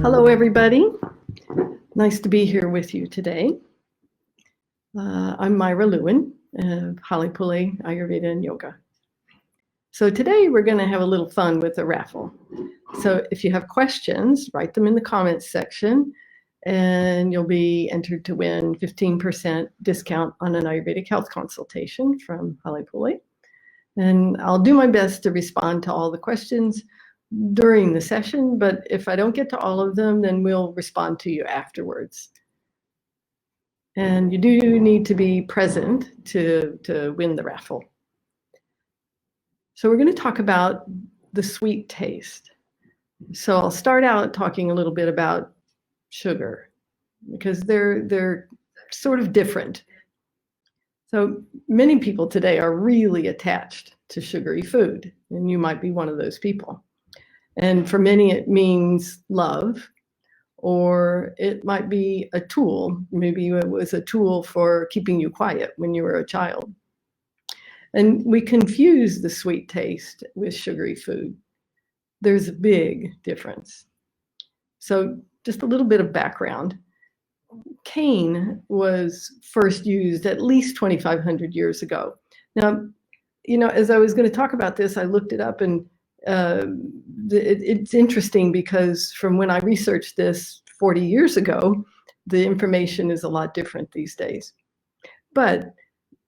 Hello, everybody. Nice to be here with you today. I'm Myra Lewin of Halipule Ayurveda and Yoga. So today we're going to have a little fun with a raffle. So if you have questions, write them in the comments section, and you'll be entered to win 15% discount on an Ayurvedic health consultation from Halipule. And I'll do my best to respond to all the questions during the session, but if I don't get to all of them, then we'll respond to you afterwards. And you do need to be present to win the raffle. So we're going to talk about the sweet taste. So I'll start out talking a little bit about sugar, because they're sort of different. So many people today are really attached to sugary food, and you might be one of those people. And for many, it means love, or it might be a tool. Maybe it was a tool for keeping you quiet when you were a child. And we confuse the sweet taste with sugary food. There's a big difference. So just a little bit of background. Cane was first used at least 2,500 years ago. Now, as I was going to talk about this, I looked it up, and it's interesting because from when I researched this 40 years ago, the information is a lot different these days. But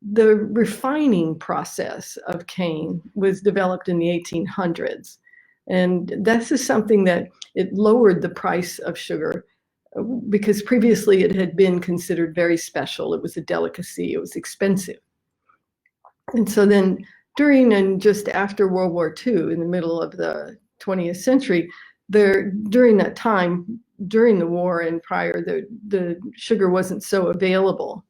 the refining process of cane was developed in the 1800s. And this is something that it lowered the price of sugar, because previously it had been considered very special. It was a delicacy, it was expensive. And so then during and just after World War II, in the middle of the 20th century, during that time, during the war and prior, the sugar wasn't so available.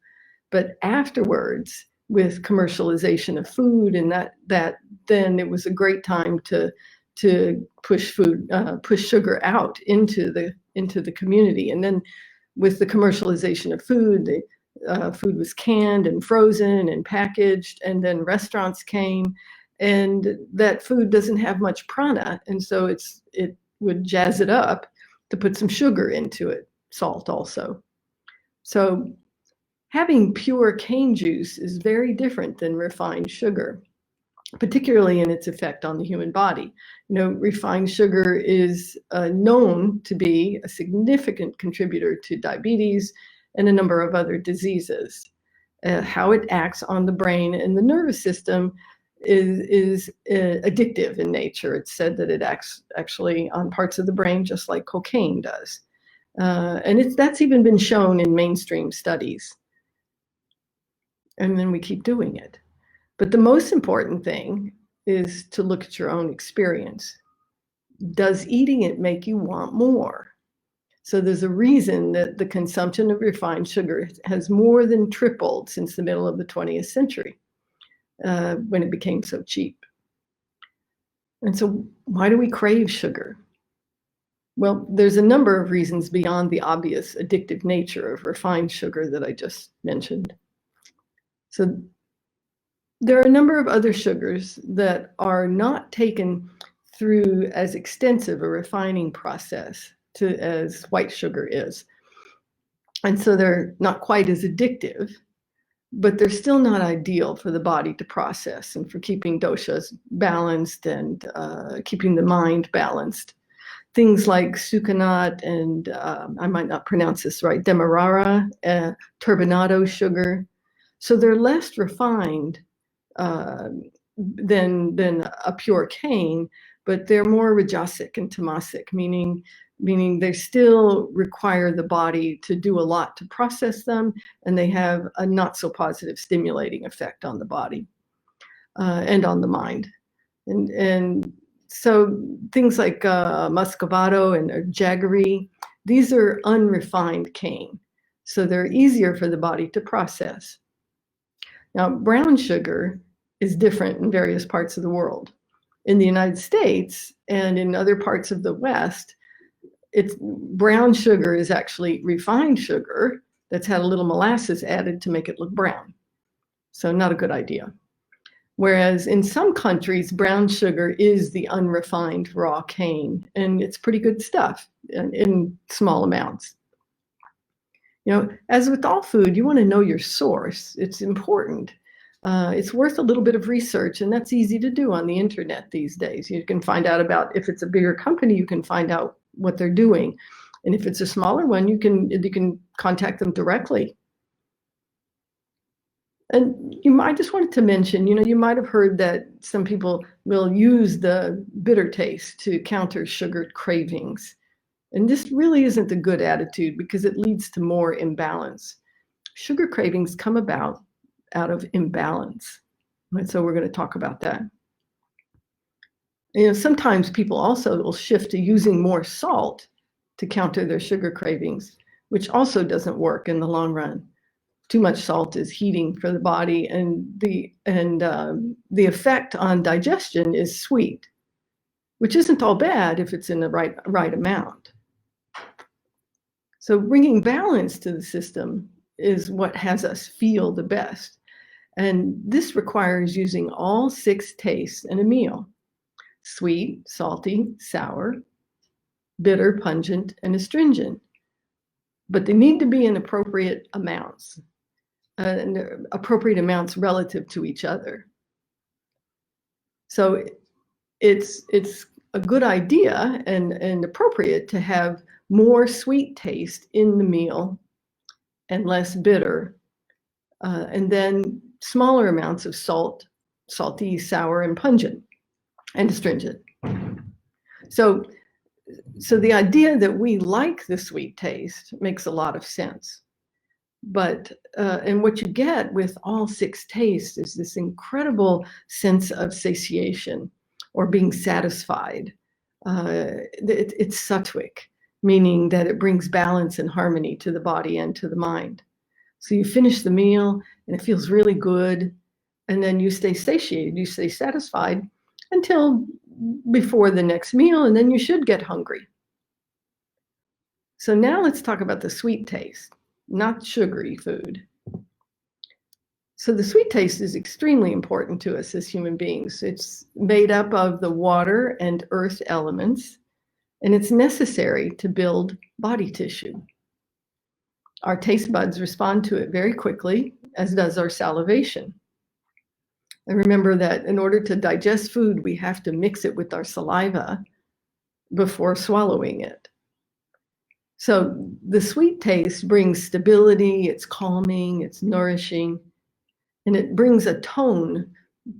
But afterwards, with commercialization of food and that then it was a great time to push sugar out into the community. And then with the commercialization of food, food was canned and frozen and packaged, and then restaurants came, and that food doesn't have much prana, and so it would jazz it up to put some sugar into it, salt also. So having pure cane juice is very different than refined sugar, particularly in its effect on the human body. Refined sugar is known to be a significant contributor to diabetes and a number of other diseases. How it acts on the brain and the nervous system is addictive in nature. It's said that it acts actually on parts of the brain just like cocaine does. And that's even been shown in mainstream studies. And then we keep doing it. But the most important thing is to look at your own experience. Does eating it make you want more? So there's a reason that the consumption of refined sugar has more than tripled since the middle of the 20th century, when it became so cheap. And so why do we crave sugar? Well, there's a number of reasons beyond the obvious addictive nature of refined sugar that I just mentioned. So there are a number of other sugars that are not taken through as extensive a refining process as white sugar is. And so they're not quite as addictive, but they're still not ideal for the body to process and for keeping doshas balanced and keeping the mind balanced. Things like sucanat and, I might not pronounce this right, demerara, turbinado sugar. So they're less refined than a pure cane, but they're more rajasic and tamasic, meaning they still require the body to do a lot to process them, and they have a not so positive stimulating effect on the body and on the mind. And so things like muscovado and jaggery, these are unrefined cane, so they're easier for the body to process. Now, brown sugar is different in various parts of the world. In the United States and in other parts of the West, brown sugar is actually refined sugar that's had a little molasses added to make it look brown. So not a good idea. Whereas in some countries, brown sugar is the unrefined raw cane, and it's pretty good stuff in small amounts. As with all food, you want to know your source. It's important. It's worth a little bit of research, and that's easy to do on the internet these days. You can find out about, if it's a bigger company, you can find out what they're doing. And if it's a smaller one, you can contact them directly. And I just wanted to mention, you might have heard that some people will use the bitter taste to counter sugar cravings. And this really isn't a good attitude because it leads to more imbalance. Sugar cravings come about out of imbalance. And so we're going to talk about that. Sometimes people also will shift to using more salt to counter their sugar cravings, which also doesn't work in the long run. Too much salt is heating for the body, and the effect on digestion is sweet, which isn't all bad if it's in the right amount. So bringing balance to the system is what has us feel the best. And this requires using all 6 tastes in a meal: sweet, salty, sour, bitter, pungent, and astringent. But they need to be in appropriate amounts, and appropriate amounts relative to each other. So it's a good idea and appropriate to have more sweet taste in the meal and less bitter, and then smaller amounts of salt, salty, sour, and pungent, and astringent. So the idea that we like the sweet taste makes a lot of sense. But and what you get with all 6 tastes is this incredible sense of satiation or being satisfied. It's sattvic, meaning that it brings balance and harmony to the body and to the mind. So you finish the meal and it feels really good, and then you stay satiated, you stay satisfied until before the next meal, and then you should get hungry. So now let's talk about the sweet taste, not sugary food. So the sweet taste is extremely important to us as human beings. It's made up of the water and earth elements, and it's necessary to build body tissue. Our taste buds respond to it very quickly, as does our salivation. And remember that in order to digest food, we have to mix it with our saliva before swallowing it. So the sweet taste brings stability, it's calming, it's nourishing, and it brings a tone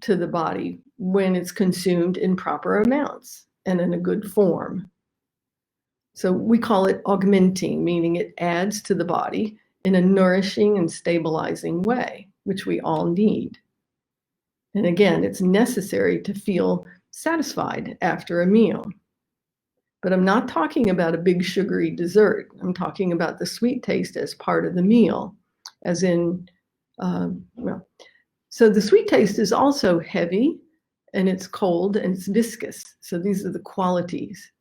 to the body when it's consumed in proper amounts and in a good form. So we call it augmenting, meaning it adds to the body in a nourishing and stabilizing way, which we all need. And again, it's necessary to feel satisfied after a meal. But I'm not talking about a big sugary dessert. I'm talking about the sweet taste as part of the meal, as in, so the sweet taste is also heavy, and it's cold, and it's viscous. So these are the qualities.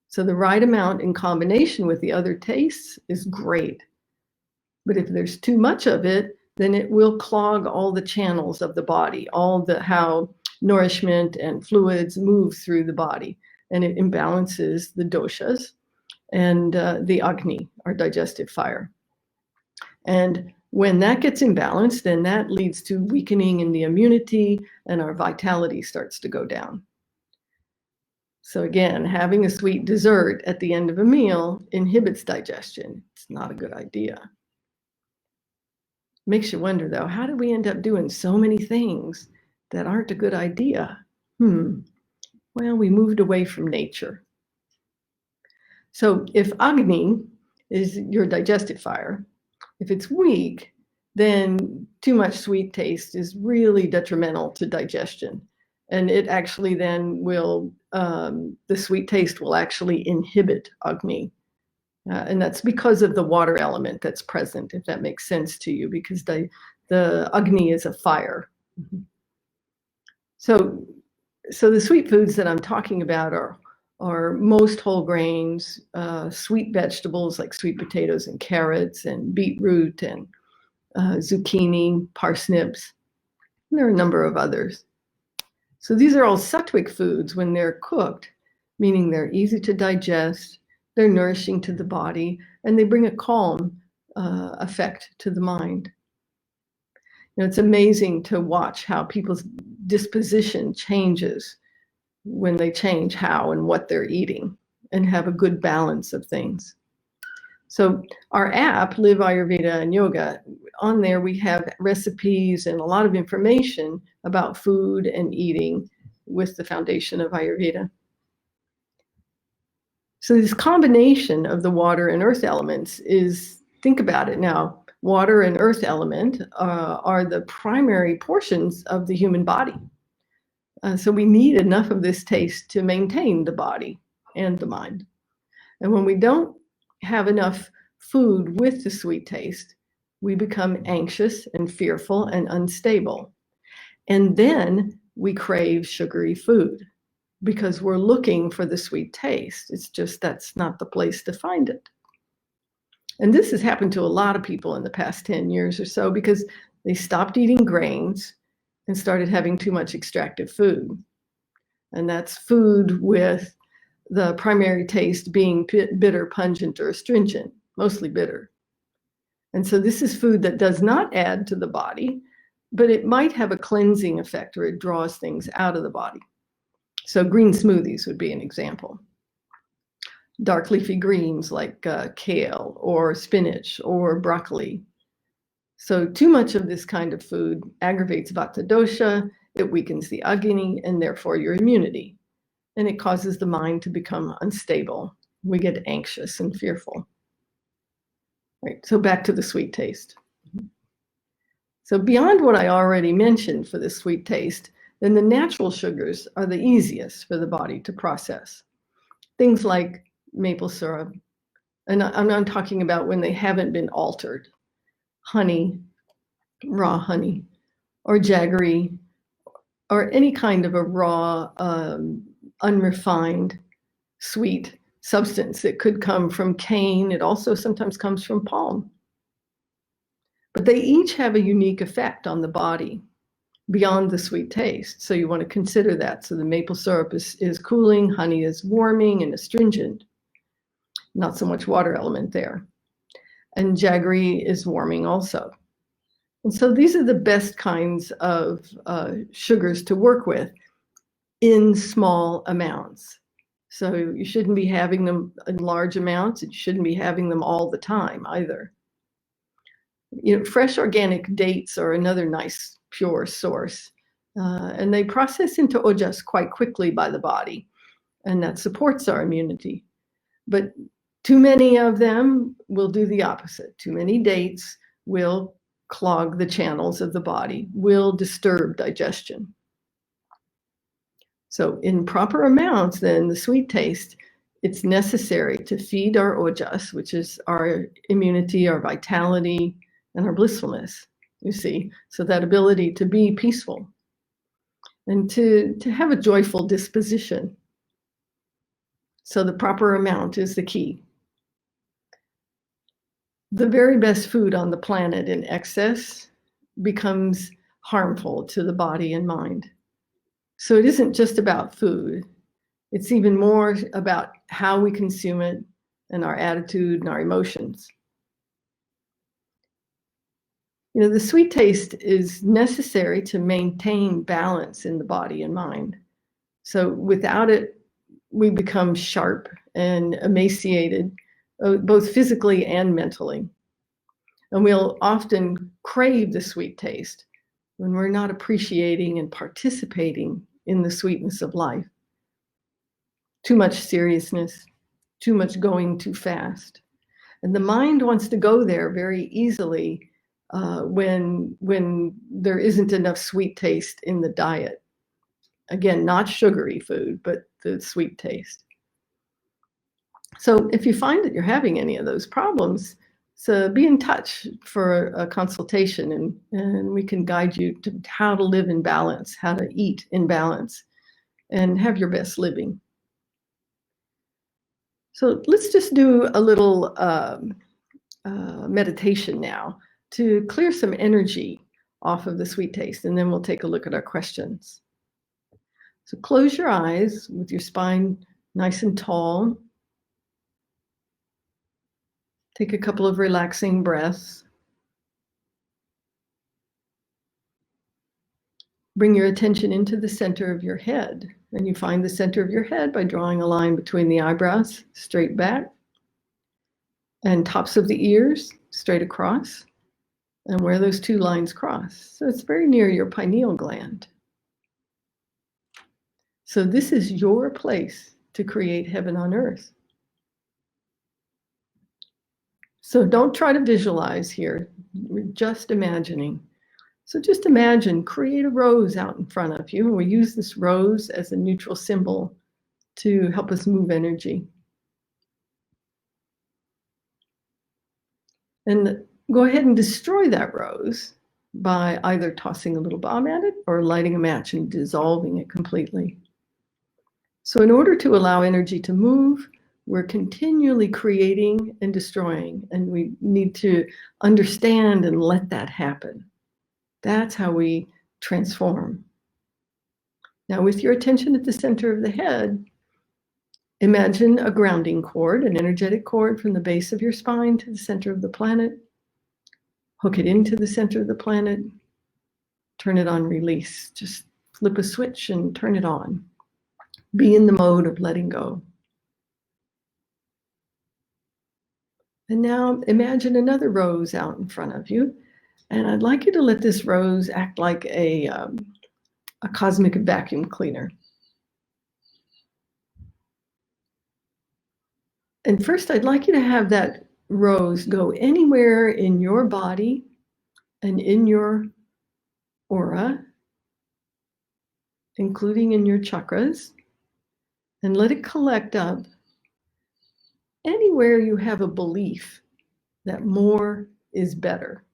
So the right amount in combination with the other tastes is great. But if there's too much of it, then it will clog all the channels of the body, how nourishment and fluids move through the body. And it imbalances the doshas and the agni, our digestive fire. And when that gets imbalanced, then that leads to weakening in the immunity, and our vitality starts to go down. So again, having a sweet dessert at the end of a meal inhibits digestion. It's not a good idea. Makes you wonder, though, how did we end up doing so many things that aren't a good idea? Well, we moved away from nature. So if Agni is your digestive fire, if it's weak, then too much sweet taste is really detrimental to digestion. And it actually then will, the sweet taste will actually inhibit Agni. And that's because of the water element that's present, if that makes sense to you, because the Agni is a fire. So the sweet foods that I'm talking about are most whole grains, sweet vegetables like sweet potatoes and carrots and beetroot and zucchini, parsnips. There are a number of others. So these are all sattvic foods when they're cooked, meaning they're easy to digest, they're nourishing to the body, and they bring a calm effect to the mind. It's amazing to watch how people's disposition changes when they change how and what they're eating and have a good balance of things. So our app, Live Ayurveda and Yoga, on there we have recipes and a lot of information about food and eating with the foundation of Ayurveda. So this combination of the water and earth elements is, think about it now, water and earth element are the primary portions of the human body. So we need enough of this taste to maintain the body and the mind. And when we don't have enough food with the sweet taste, we become anxious and fearful and unstable. And then we crave sugary food because we're looking for the sweet taste. It's just that's not the place to find it. And this has happened to a lot of people in the past 10 years or so because they stopped eating grains and started having too much extracted food. And that's food with the primary taste being bitter, pungent, or astringent, mostly bitter. And so this is food that does not add to the body, but it might have a cleansing effect or it draws things out of the body. So green smoothies would be an example. Dark leafy greens like kale or spinach or broccoli. So too much of this kind of food aggravates vata dosha, it weakens the agni and therefore your immunity. And it causes the mind to become unstable. We get anxious and fearful. Right, so back to the sweet taste. So beyond what I already mentioned for the sweet taste, then the natural sugars are the easiest for the body to process. Things like maple syrup, and I'm not talking about when they haven't been altered, honey, raw honey, or jaggery, or any kind of a raw, unrefined, sweet substance. It could come from cane. It also sometimes comes from palm. But they each have a unique effect on the body beyond the sweet taste. So you want to consider that. So the maple syrup is cooling, honey is warming and astringent. Not so much water element there. And jaggery is warming also. And so these are the best kinds of sugars to work with in small amounts. So you shouldn't be having them in large amounts. You shouldn't be having them all the time either. Fresh organic dates are another nice pure source. And they process into ojas quite quickly by the body. And that supports our immunity. But too many of them will do the opposite. Too many dates will clog the channels of the body, will disturb digestion. So in proper amounts, then the sweet taste, it's necessary to feed our ojas, which is our immunity, our vitality, and our blissfulness, you see. So that ability to be peaceful and to have a joyful disposition. So the proper amount is the key. The very best food on the planet in excess becomes harmful to the body and mind. So it isn't just about food. It's even more about how we consume it and our attitude and our emotions. The sweet taste is necessary to maintain balance in the body and mind. So without it, we become sharp and emaciated, both physically and mentally. And we'll often crave the sweet taste when we're not appreciating and participating in the sweetness of life. Too much seriousness, too much going too fast. And the mind wants to go there very easily when there isn't enough sweet taste in the diet. Again, not sugary food, but the sweet taste. So if you find that you're having any of those problems, so be in touch for a consultation and we can guide you to how to live in balance, how to eat in balance, and have your best living. So let's just do a little meditation now to clear some energy off of the sweet taste, and then we'll take a look at our questions. So close your eyes with your spine nice and tall. Take a couple of relaxing breaths. Bring your attention into the center of your head. And you find the center of your head by drawing a line between the eyebrows, straight back, and tops of the ears, straight across, and where those two lines cross. So it's very near your pineal gland. So this is your place to create heaven on earth. So don't try to visualize here. We're just imagining. So just imagine, create a rose out in front of you. And we use this rose as a neutral symbol to help us move energy. And go ahead and destroy that rose by either tossing a little bomb at it or lighting a match and dissolving it completely. So in order to allow energy to move, we're continually creating and destroying, and we need to understand and let that happen. That's how we transform. Now, with your attention at the center of the head, imagine a grounding cord, an energetic cord from the base of your spine to the center of the planet. Hook it into the center of the planet. Turn it on, release. Just flip a switch and turn it on. Be in the mode of letting go. And now imagine another rose out in front of you. And I'd like you to let this rose act like a cosmic vacuum cleaner. And first, I'd like you to have that rose go anywhere in your body and in your aura, including in your chakras, and let it collect up anywhere you have a belief that more is better.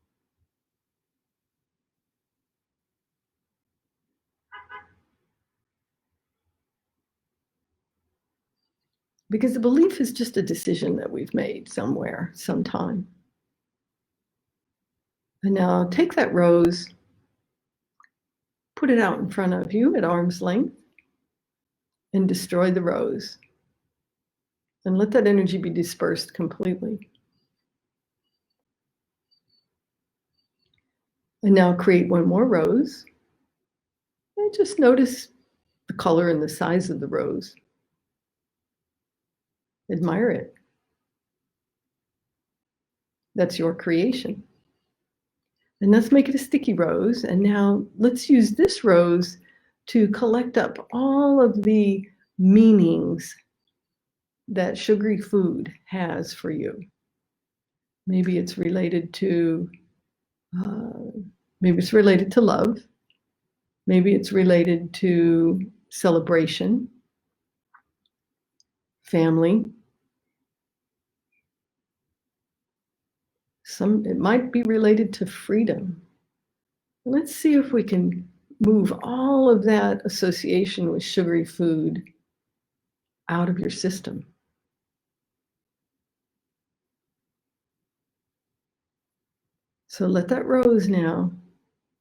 Because the belief is just a decision that we've made somewhere, sometime. And now take that rose, put it out in front of you at arm's length, and destroy the rose. And let that energy be dispersed completely. And now create one more rose. And just notice the color and the size of the rose. Admire it. That's your creation. And let's make it a sticky rose. And now let's use this rose to collect up all of the meanings that sugary food has for you. Maybe it's related to love. Maybe it's related to celebration, family. It might be related to freedom. Let's see if we can move all of that association with sugary food out of your system. So let that rose now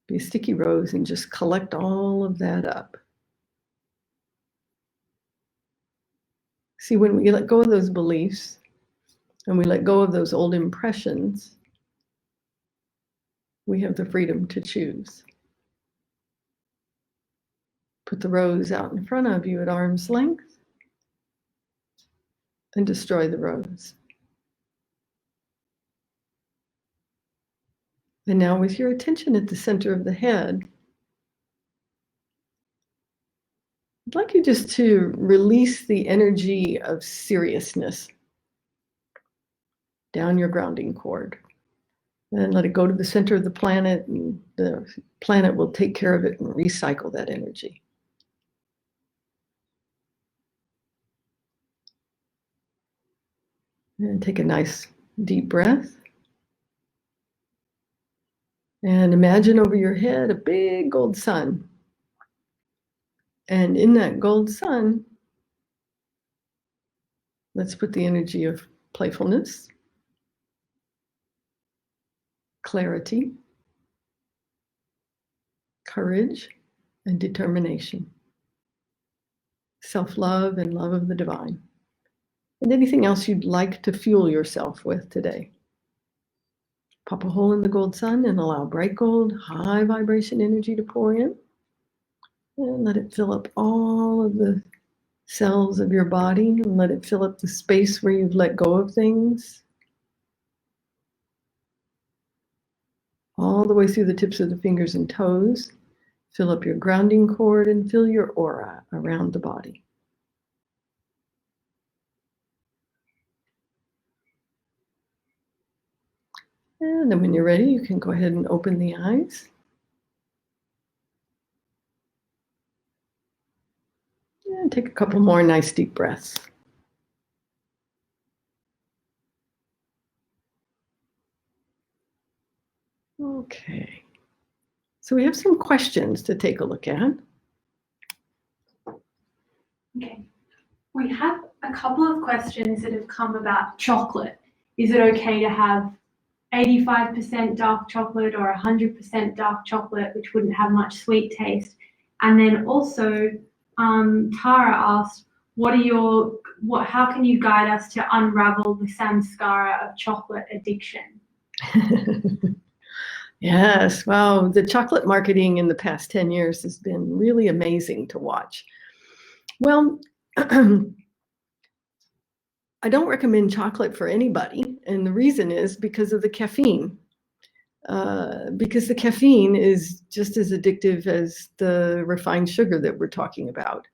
be a sticky rose and just collect all of that up. See, when we let go of those beliefs and we let go of those old impressions, we have the freedom to choose. Put the rose out in front of you at arm's length and destroy the rose. And now with your attention at the center of the head, I'd like you just to release the energy of seriousness down your grounding cord and let it go to the center of the planet, and the planet will take care of it and recycle that energy. And take a nice deep breath. And imagine over your head a big gold sun. And in that gold sun, let's put the energy of playfulness, clarity, courage, and determination. self-love, and love of the divine. And anything else you'd like to fuel yourself with today. Pop a hole in the gold sun and allow bright gold, high vibration energy to pour in. And let it fill up all of the cells of your body, and let it fill up the space where you've let go of things. All the way through the tips of the fingers and toes. Fill up your grounding cord and fill your aura around the body. And then when you're ready, you can go ahead and open the eyes. And take a couple more nice deep breaths. Okay. So we have some questions to take a look at. Okay. We have a couple of questions that have come about chocolate. Is it okay to have 85% dark chocolate or 100% dark chocolate, which wouldn't have much sweet taste? And then also, Tara asked, how can you guide us to unravel the samskaara of chocolate addiction? Yes, wow, the chocolate marketing in the past 10 years has been really amazing to watch. Well, I don't recommend chocolate for anybody, and the reason is because of the caffeine. Because the caffeine is just as addictive as the refined sugar that we're talking about.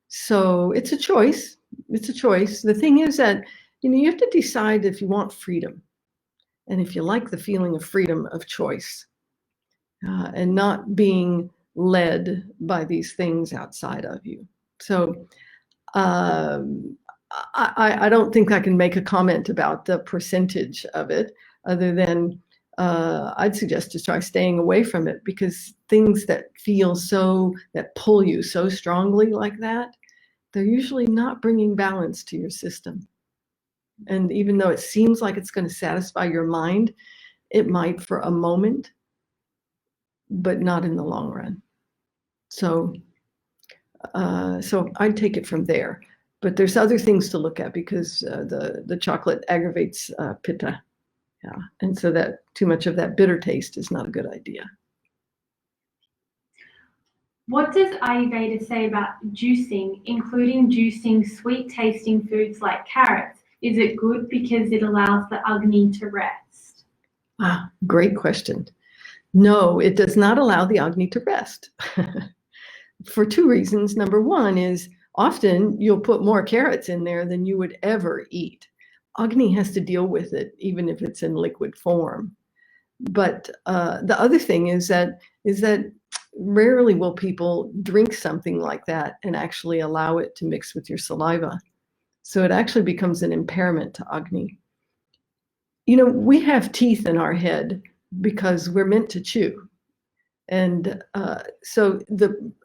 So it's a choice. It's a choice. The thing is that, you have to decide if you want freedom and if you like the feeling of freedom of choice and not being led by these things outside of you. So I don't think I can make a comment about the percentage of it other than I'd suggest to try staying away from it, because things that that pull you so strongly like that, they're usually not bringing balance to your system. And even though it seems like it's going to satisfy your mind, it might for a moment, but not in the long run. So I'd take it from there. But there's other things to look at, because the chocolate aggravates pitta. Yeah, and so that too much of that bitter taste is not a good idea. What does Ayurveda say about juicing, including juicing sweet-tasting foods like carrots? Is it good because it allows the Agni to rest? Great question. No, it does not allow the Agni to rest. For two reasons. Number one is often you'll put more carrots in there than you would ever eat. Agni has to deal with it, even if it's in liquid form. But the other thing is that rarely will people drink something like that and actually allow it to mix with your saliva. So it actually becomes an impairment to Agni. We have teeth in our head because we're meant to chew. And so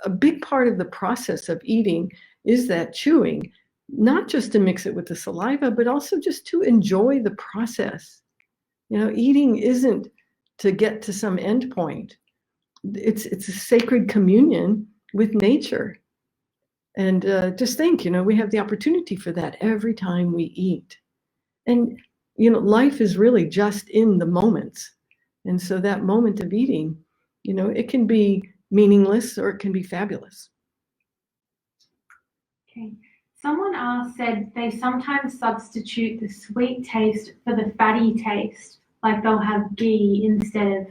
a big part of the process of eating is that chewing, not just to mix it with the saliva, but also just to enjoy the process. Eating isn't to get to some end point. It's a sacred communion with nature. And just think, we have the opportunity for that every time we eat. And, life is really just in the moments. And so that moment of eating, it can be meaningless or it can be fabulous. Okay. Someone said they sometimes substitute the sweet taste for the fatty taste, like they'll have ghee instead of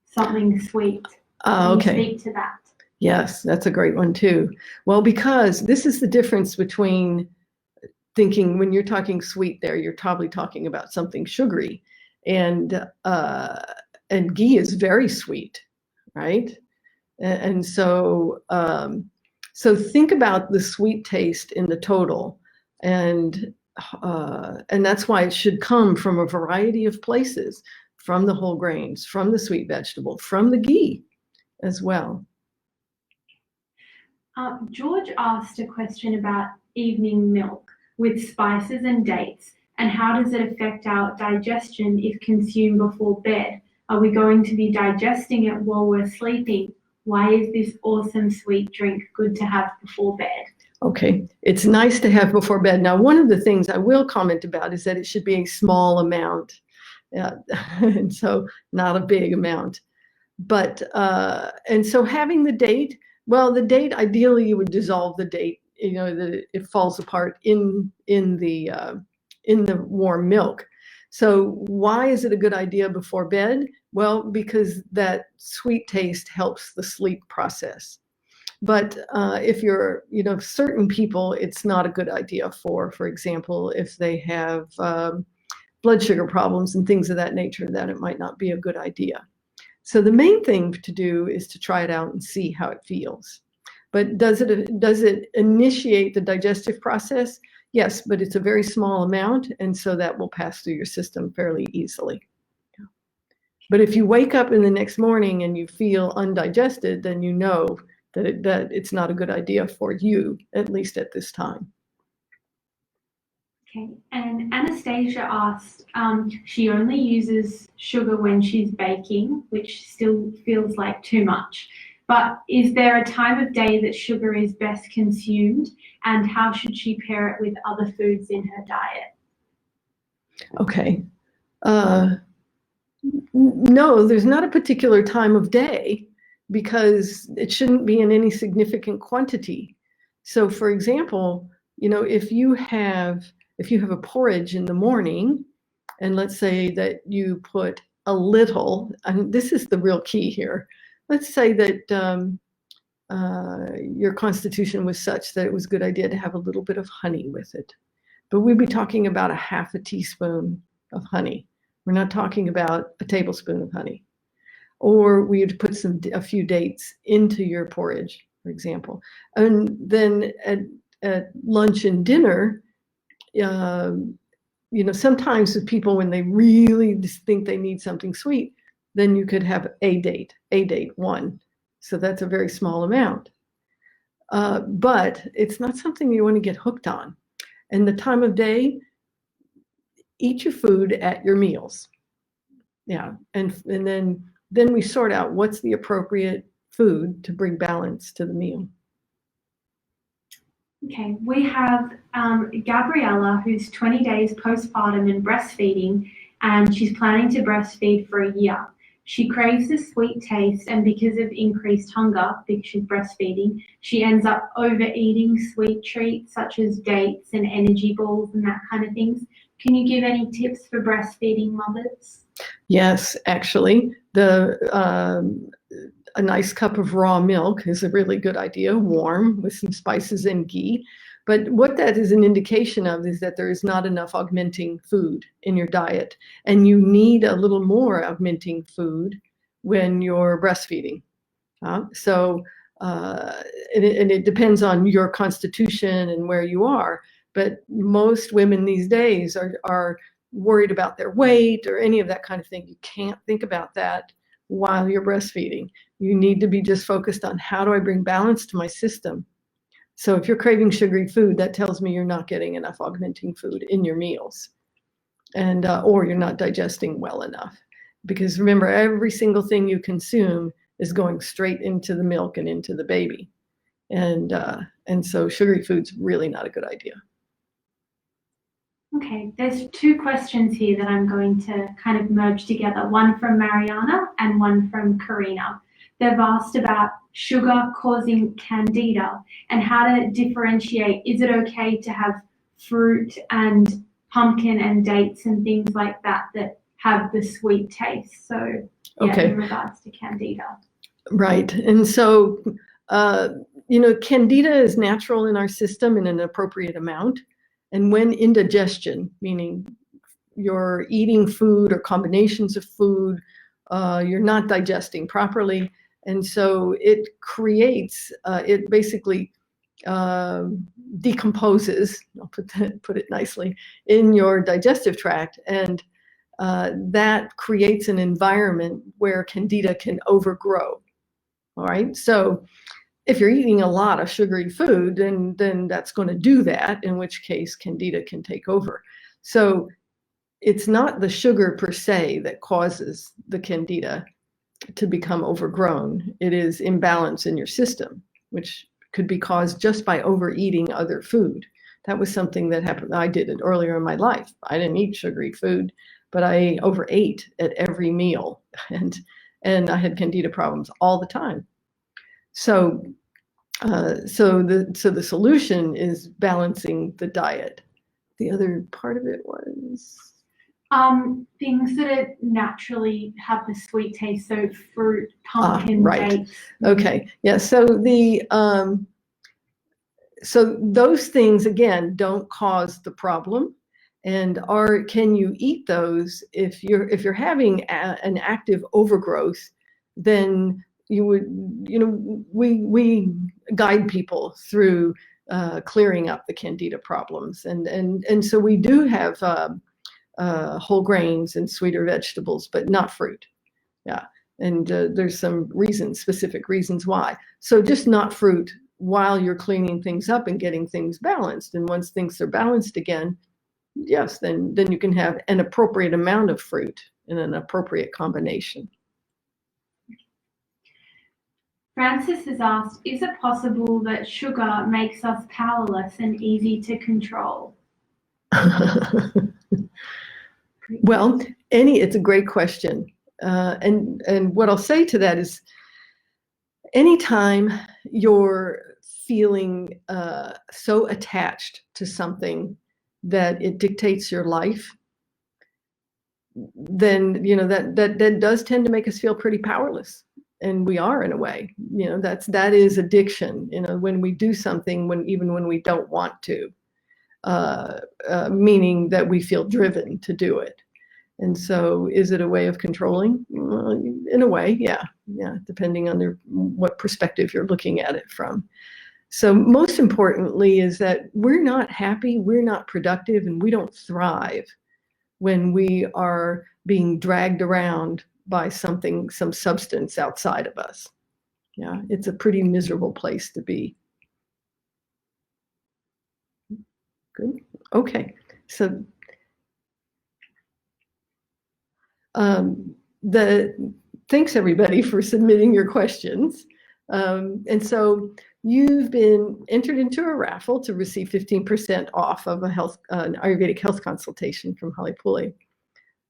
something sweet. Okay. Can you speak to that? Yes, that's a great one too. Well, because this is the difference between thinking, when you're talking sweet there, you're probably talking about something sugary, and ghee is very sweet, right? And so think about the sweet taste in the total, and that's why it should come from a variety of places, from the whole grains, from the sweet vegetable, from the ghee as well. George asked a question about evening milk with spices and dates, and how does it affect our digestion if consumed before bed? Are we going to be digesting it while we're sleeping? Why is this awesome sweet drink good to have before bed? Okay, it's nice to have before bed. Now, one of the things I will comment about is that it should be a small amount, and so not a big amount. But and so having the date, well, the date, ideally you would dissolve the date, that it falls apart in the warm milk. So why is it a good idea before bed? Well, because that sweet taste helps the sleep process. But if you're, certain people, it's not a good idea for example, if they have blood sugar problems and things of that nature, that it might not be a good idea. So the main thing to do is to try it out and see how it feels. But does it initiate the digestive process? Yes, but it's a very small amount, and so that will pass through your system fairly easily. But if you wake up in the next morning and you feel undigested, then you know that it's not a good idea for you, at least at this time. Okay, and Anastasia asked, she only uses sugar when she's baking, which still feels like too much. But is there a time of day that sugar is best consumed, and how should she pair it with other foods in her diet? Okay. No, there's not a particular time of day, because it shouldn't be in any significant quantity. So for example, if you have a porridge in the morning, and let's say that you put a little, and this is the real key here, let's say that your constitution was such that it was a good idea to have a little bit of honey with it. But we'd be talking about a half a teaspoon of honey. We're not talking about a tablespoon of honey. Or we'd put a few dates into your porridge, for example. And then at lunch and dinner, sometimes with people, when they really just think they need something sweet, then you could have a date 1. So that's a very small amount. But it's not something you want to get hooked on. And the time of day, eat your food at your meals. Yeah, and then we sort out what's the appropriate food to bring balance to the meal. Okay, we have Gabriella, who's 20 days postpartum and breastfeeding, and she's planning to breastfeed for a year. She craves the sweet taste, and because of increased hunger, because she's breastfeeding, she ends up overeating sweet treats such as dates and energy balls and that kind of things. Can you give any tips for breastfeeding mothers? Yes, actually, a nice cup of raw milk is a really good idea, warm with some spices and ghee. But what that is an indication of is that there is not enough augmenting food in your diet, and you need a little more augmenting food when you're breastfeeding. So it depends on your constitution and where you are. But most women these days are worried about their weight or any of that kind of thing. You can't think about that while you're breastfeeding. You need to be just focused on, how do I bring balance to my system? So if you're craving sugary food, that tells me you're not getting enough augmenting food in your meals, and or you're not digesting well enough. Because remember, every single thing you consume is going straight into the milk and into the baby. And so sugary food's really not a good idea. Okay, there's 2 questions here that I'm going to kind of merge together, one from Mariana and one from Karina. They've asked about sugar causing Candida and how to differentiate. Is it okay to have fruit and pumpkin and dates and things like that that have the sweet taste? So yeah, okay. In regards to Candida. Right, and so, Candida is natural in our system in an appropriate amount. And when indigestion, meaning you're eating food or combinations of food, you're not digesting properly. And so it creates, it basically decomposes, I'll put it nicely, in your digestive tract. And that creates an environment where Candida can overgrow. All right, so if you're eating a lot of sugary food, then that's going to do that, in which case Candida can take over. So it's not the sugar per se that causes the Candida to become overgrown. It is imbalance in your system, which could be caused just by overeating other food. That was something that happened. I did it earlier in my life. I didn't eat sugary food, but I overate at every meal, and I had Candida problems all the time. So the solution is balancing the diet. The other part of it was things that naturally have the sweet taste, so fruit, pumpkin, right. dates. Okay, yeah. So so those things again don't cause the problem, and can you eat those if you're having an active overgrowth? Then you would, we guide people through clearing up the Candida problems, and so we do have whole grains and sweeter vegetables, but not fruit. Yeah, and there's some specific reasons why. So just not fruit while you're cleaning things up and getting things balanced. And once things are balanced again, yes, then you can have an appropriate amount of fruit in an appropriate combination. Francis has asked, is it possible that sugar makes us powerless and easy to control? Well, it's a great question. And what I'll say to that is, anytime you're feeling so attached to something that it dictates your life, then that does tend to make us feel pretty powerless, and we are, in a way. That is addiction. When we do something even when we don't want to, meaning that we feel driven to do it. And so, is it a way of controlling? Well, in a way, yeah, depending on what perspective you're looking at it from. So most importantly is that we're not happy, we're not productive, and we don't thrive when we are being dragged around by some substance outside of us. Yeah, it's a pretty miserable place to be. Good. Okay. So thanks everybody for submitting your questions. And so you've been entered into a raffle to receive 15% off of an Ayurvedic health consultation from Holly Pulley.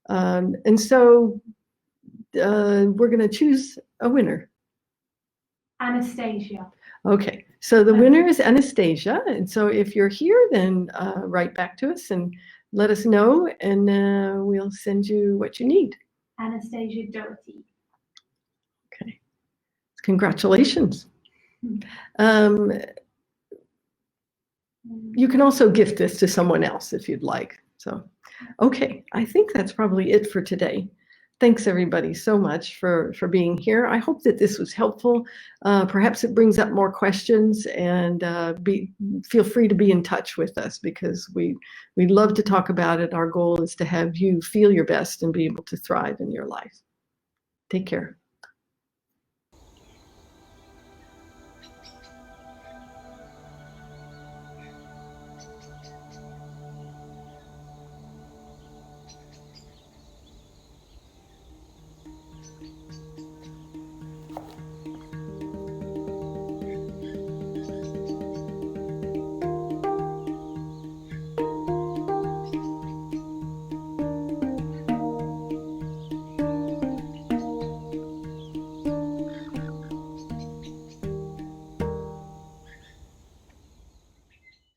And so we're going to choose a winner. Anastasia. Okay, so the winner is Anastasia. And so if you're here, then write back to us and let us know, and we'll send you what you need. Anastasia Doherty. Okay, congratulations. You can also gift this to someone else if you'd like. So, okay, I think that's probably it for today. Thanks everybody so much for being here. I hope that this was helpful. Perhaps it brings up more questions, and feel free to be in touch with us, because we'd love to talk about it. Our goal is to have you feel your best and be able to thrive in your life. Take care.